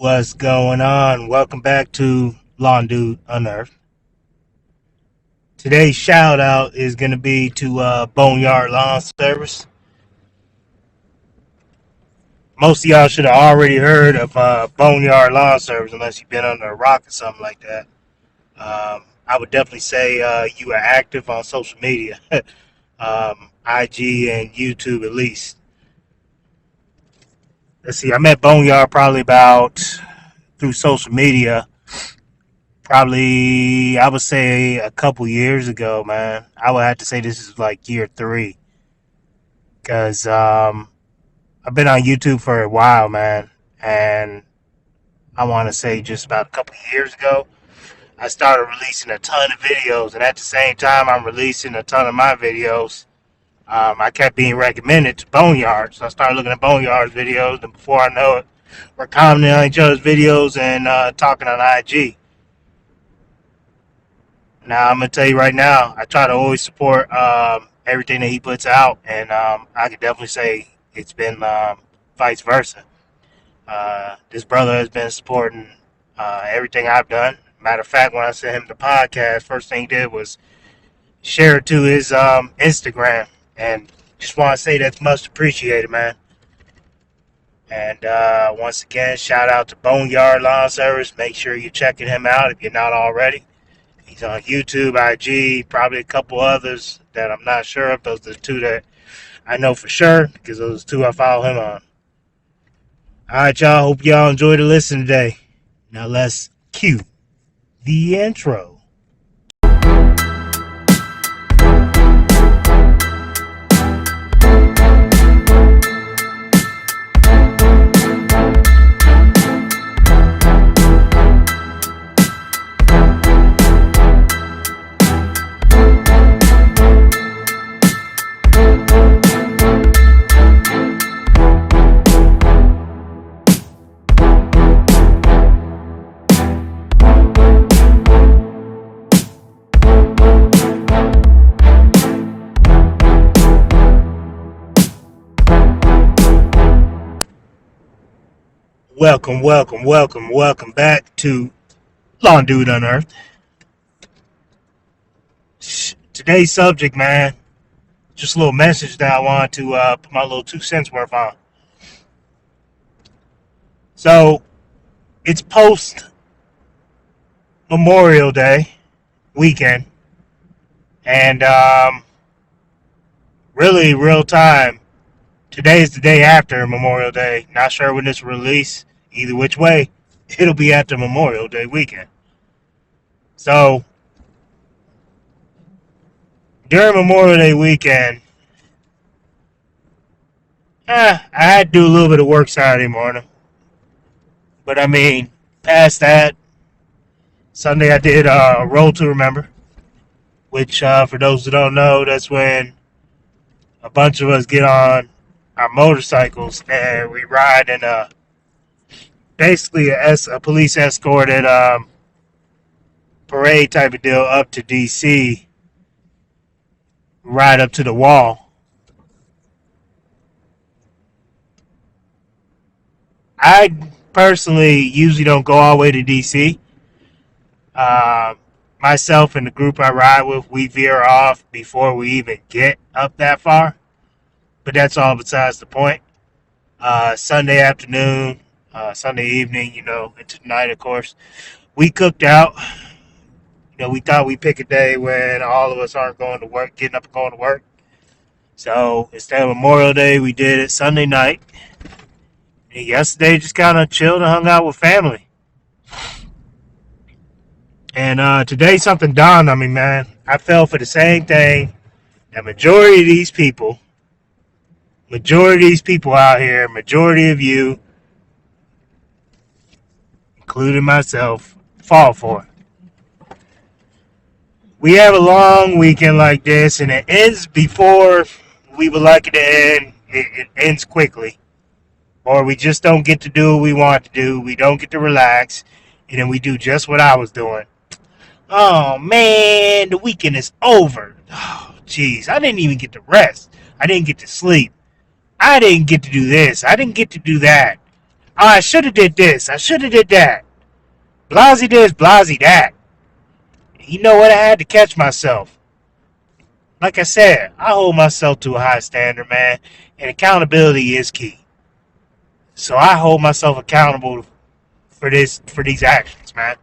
What's going on? Welcome back to Lawn Dude Unearthed. Today's shout out is going to be to Boneyard Lawn Service. Most of y'all should have already heard of Boneyard Lawn Service unless you've been under a rock or something like that. I would definitely say you are active on social media, IG and YouTube at least. Let's see, I met Boneyard probably about through social media. Probably, I would say a couple years ago, man. I would have to say this is like year 3. Because I've been on YouTube for a while, man. And I want to say just about a couple years ago, I started releasing a ton of videos. And at the same time, I'm releasing a ton of my videos. I kept being recommended to Boneyard. So I started looking at Boneyard's videos. And before I know it, we're commenting on each other's videos and talking on IG. Now, I'm going to tell you right now, I try to always support everything that he puts out, and I can definitely say it's been vice versa. This brother has been supporting everything I've done. Matter of fact, when I sent him the podcast, first thing he did was share it to his Instagram, and just want to say that's much appreciated, man. And once again, shout out to Boneyard Lawn Service. Make sure you're checking him out if you're not already. He's on YouTube, IG, probably a couple others that I'm not sure of. Those are the 2 that I know for sure because those are 2 I follow him on. All right, y'all. Hope y'all enjoyed the listen today. Now let's cue the intro. Welcome back to Lawn Dude Unearthed. Today's subject, man, just a little message that I wanted to put my little 2 cents worth on. So, it's post Memorial Day weekend, and really real time. Today is the day after Memorial Day. Not sure when this will release. Either which way, it'll be after Memorial Day weekend. So, during Memorial Day weekend, I had to do a little bit of work Saturday morning. But I mean, past that, Sunday I did Roll to Remember, which for those who don't know, that's when a bunch of us get on our motorcycles and we ride in basically a police escorted parade type of deal up to DC, right up to the wall. I personally usually don't go all the way to DC. Myself and the group I ride with, we veer off before we even get up that far. But that's all besides the point. Sunday afternoon, Sunday evening, into the night, of course, we cooked out. We thought we'd pick a day when all of us aren't going to work, getting up and going to work. So instead of Memorial Day, we did it Sunday night. And yesterday, just kind of chilled and hung out with family. And today, something dawned on me, man. I fell for the same thing that majority of these people out here, majority of you, including myself, fall for. We have a long weekend like this, and it ends before we would like it to end. It ends quickly. Or we just don't get to do what we want to do. We don't get to relax, and then we do just what I was doing. Oh, man, the weekend is over. Oh, jeez, I didn't even get to rest. I didn't get to sleep. I didn't get to do this. I didn't get to do that. Oh, I should have did this. I should have did that. Blasey this, Blasey that. You know what? I had to catch myself. Like I said, I hold myself to a high standard, man, and accountability is key. So I hold myself accountable for these actions, man.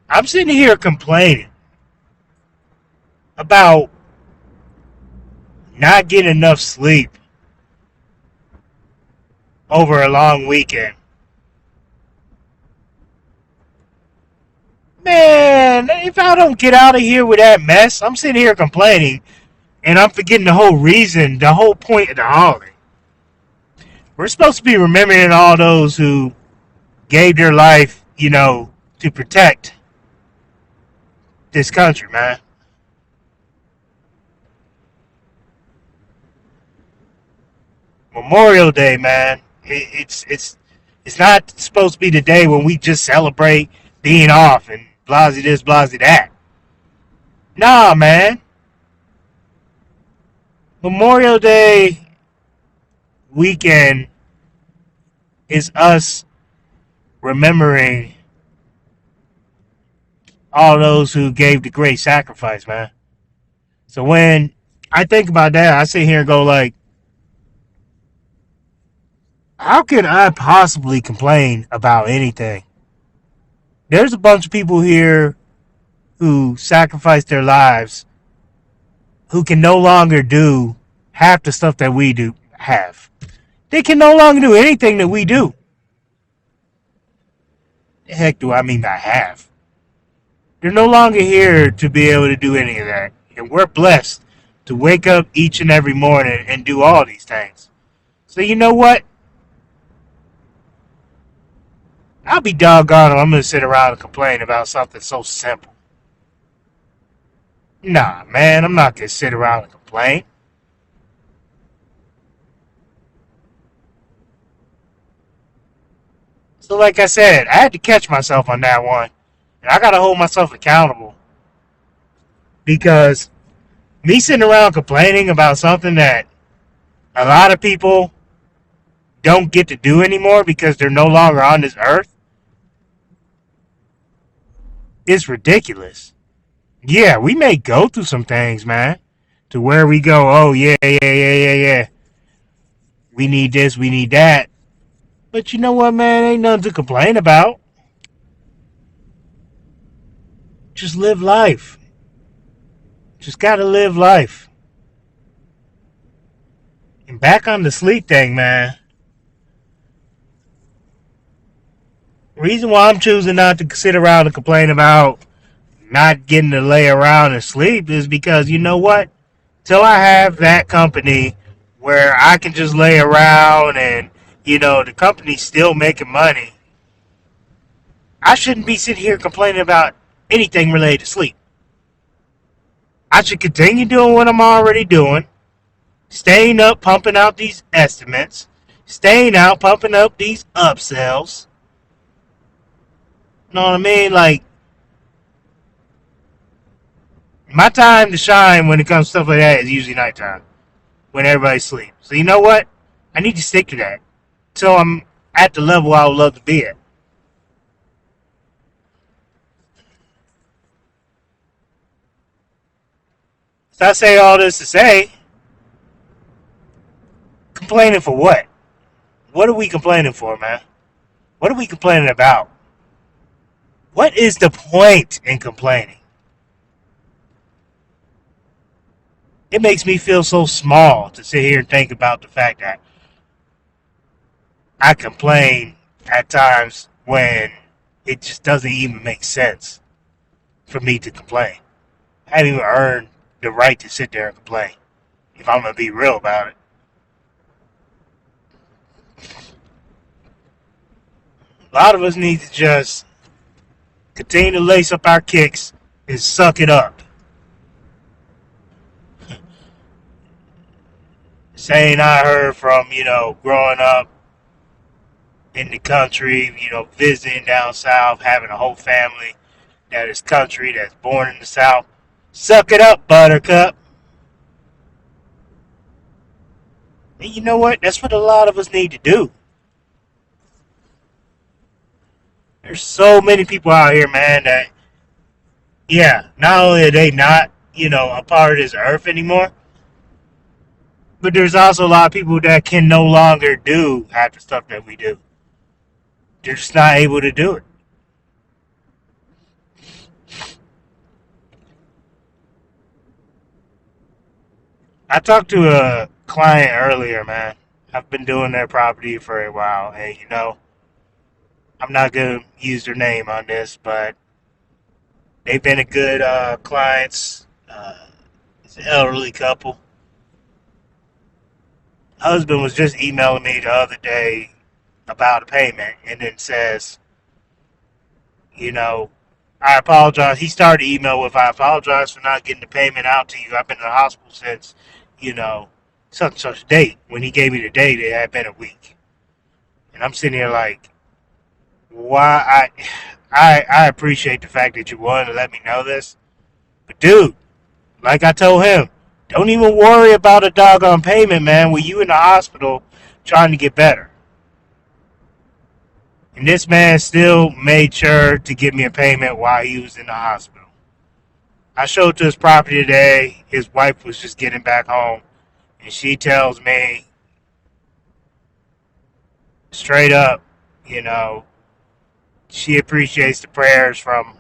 I'm sitting here complaining about not getting enough sleep over a long weekend. Man, if I don't get out of here with that mess, I'm sitting here complaining and I'm forgetting the whole reason, the whole point of the holiday. We're supposed to be remembering all those who gave their life, to protect this country, man. Memorial Day, man. It's not supposed to be the day when we just celebrate being off and blasey this, blasey that. Nah, man. Memorial Day weekend is us remembering all those who gave the great sacrifice, man. So when I think about that, I sit here and go like, how can I possibly complain about anything? There's a bunch of people here who sacrificed their lives who can no longer do half the stuff that we do have. They can no longer do anything that we do. The heck do I mean by half? They're no longer here to be able to do any of that. And we're blessed to wake up each and every morning and do all these things. So you know what? I'll be doggone it. I'm going to sit around and complain about something so simple. Nah, man, I'm not going to sit around and complain. So like I said, I had to catch myself on that one. And I got to hold myself accountable. Because me sitting around complaining about something that a lot of people don't get to do anymore because they're no longer on this earth is ridiculous. Yeah, we may go through some things, man, to where we go, oh, yeah. We need this, we need that. But you know what, man? Ain't nothing to complain about. Just live life. Just gotta live life. And back on the sleep thing, man. Reason why I'm choosing not to sit around and complain about not getting to lay around and sleep is because you know what? Till I have that company where I can just lay around and, the company's still making money, I shouldn't be sitting here complaining about anything related to sleep. I should continue doing what I'm already doing, staying up, pumping out these estimates, staying out, pumping up these upsells. You know what I mean? Like, my time to shine when it comes to stuff like that is usually nighttime, when everybody's asleep. So you know what? I need to stick to that until I'm at the level I would love to be at. So I say all this to say, complaining for what? What are we complaining for, man? What are we complaining about? What is the point in complaining? It makes me feel so small to sit here and think about the fact that I complain at times when it just doesn't even make sense for me to complain. I haven't even earned the right to sit there and complain, if I'm going to be real about it. A lot of us need to just continue to lace up our kicks and suck it up. Saying I heard from, growing up in the country, visiting down south, having a whole family that is country, that's born in the south. Suck it up, buttercup. And you know what? That's what a lot of us need to do. There's so many people out here, man, that, yeah, not only are they not, a part of this earth anymore, but there's also a lot of people that can no longer do half the stuff that we do. They're just not able to do it. I talked to a client earlier, man. I've been doing their property for a while, and I'm not gonna use their name on this, but they've been a good clients. It's an elderly couple. Husband was just emailing me the other day about a payment, and then says, you know, I apologize. He started the email with, I apologize for not getting the payment out to you. I've been in the hospital since, you know, such and such date. When he gave me the date, it had been a week. And I'm sitting here like, why? I appreciate the fact that you wanted to let me know this. But dude, like I told him, don't even worry about a doggone payment, man, when you in the hospital trying to get better. And this man still made sure to give me a payment while he was in the hospital. I showed to his property today. His wife was just getting back home. And she tells me straight up, you know, she appreciates the prayers from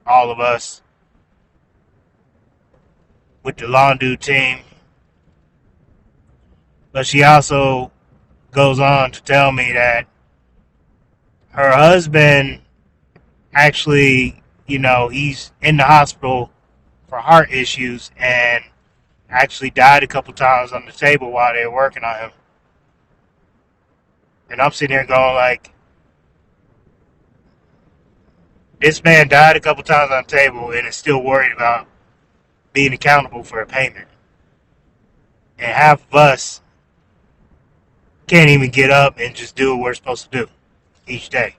all of us with the Londu team. But she also goes on to tell me that her husband actually, he's in the hospital for heart issues and actually died a couple times on the table while they were working on him. And I'm sitting here going like, this man died a couple times on the table and is still worried about being accountable for a payment. And half of us can't even get up and just do what we're supposed to do each day.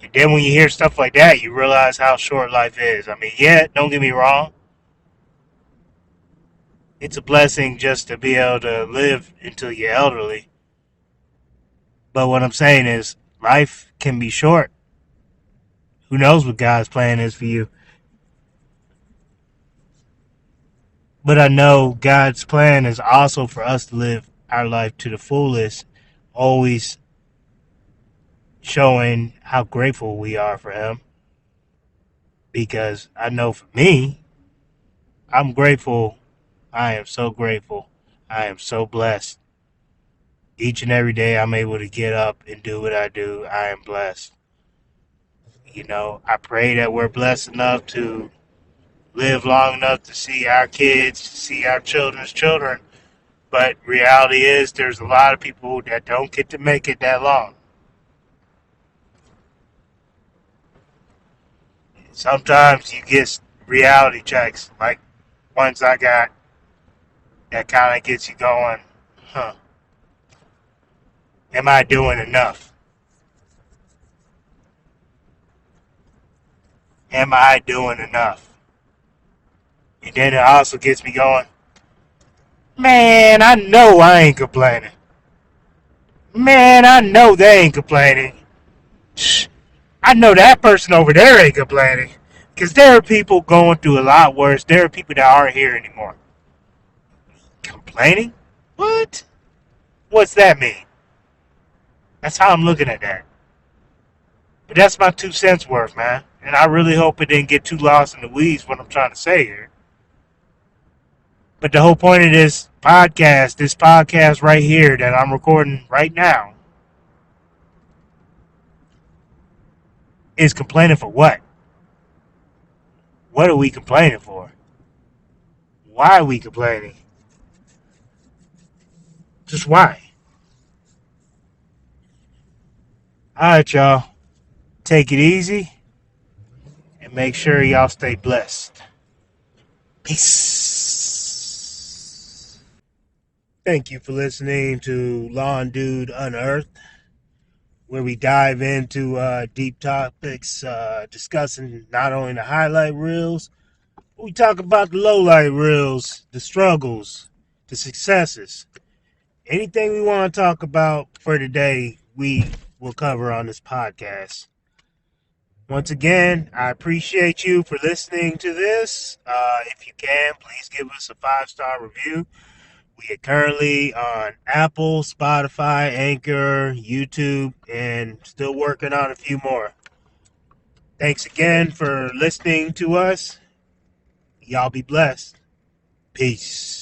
And then when you hear stuff like that, you realize how short life is. I mean, yeah, don't get me wrong. It's a blessing just to be able to live until you're elderly. But what I'm saying is, life can be short. Who knows what God's plan is for you? But I know God's plan is also for us to live our life to the fullest, always showing how grateful we are for Him. Because I know for me, I'm grateful. I am so grateful. I am so blessed. Each and every day I'm able to get up and do what I do. I am blessed. I pray that we're blessed enough to live long enough to see our kids, to see our children's children. But reality is there's a lot of people that don't get to make it that long. Sometimes you get reality checks like ones I got that kind of gets you going, huh? Am I doing enough? Am I doing enough? And then it also gets me going, man, I know I ain't complaining. Man, I know they ain't complaining. I know that person over there ain't complaining. Because there are people going through a lot worse. There are people that aren't here anymore. Complaining? What? What's that mean? That's how I'm looking at that. But that's my 2 cents worth, man. And I really hope it didn't get too lost in the weeds what I'm trying to say here. But the whole point of this podcast right here that I'm recording right now, is complaining for what? What are we complaining for? Why are we complaining? Just why? Alright, y'all. Take it easy. And make sure y'all stay blessed. Peace. Thank you for listening to Lawn Dude Unearthed, where we dive into deep topics, discussing not only the highlight reels, but we talk about the lowlight reels, the struggles, the successes. Anything we want to talk about for today, we will cover on this podcast. Once again, I appreciate you for listening to this. If you can, please give us a 5-star review. We are currently on Apple, Spotify, Anchor, YouTube, and still working on a few more. Thanks again for listening to us. Y'all be blessed. Peace.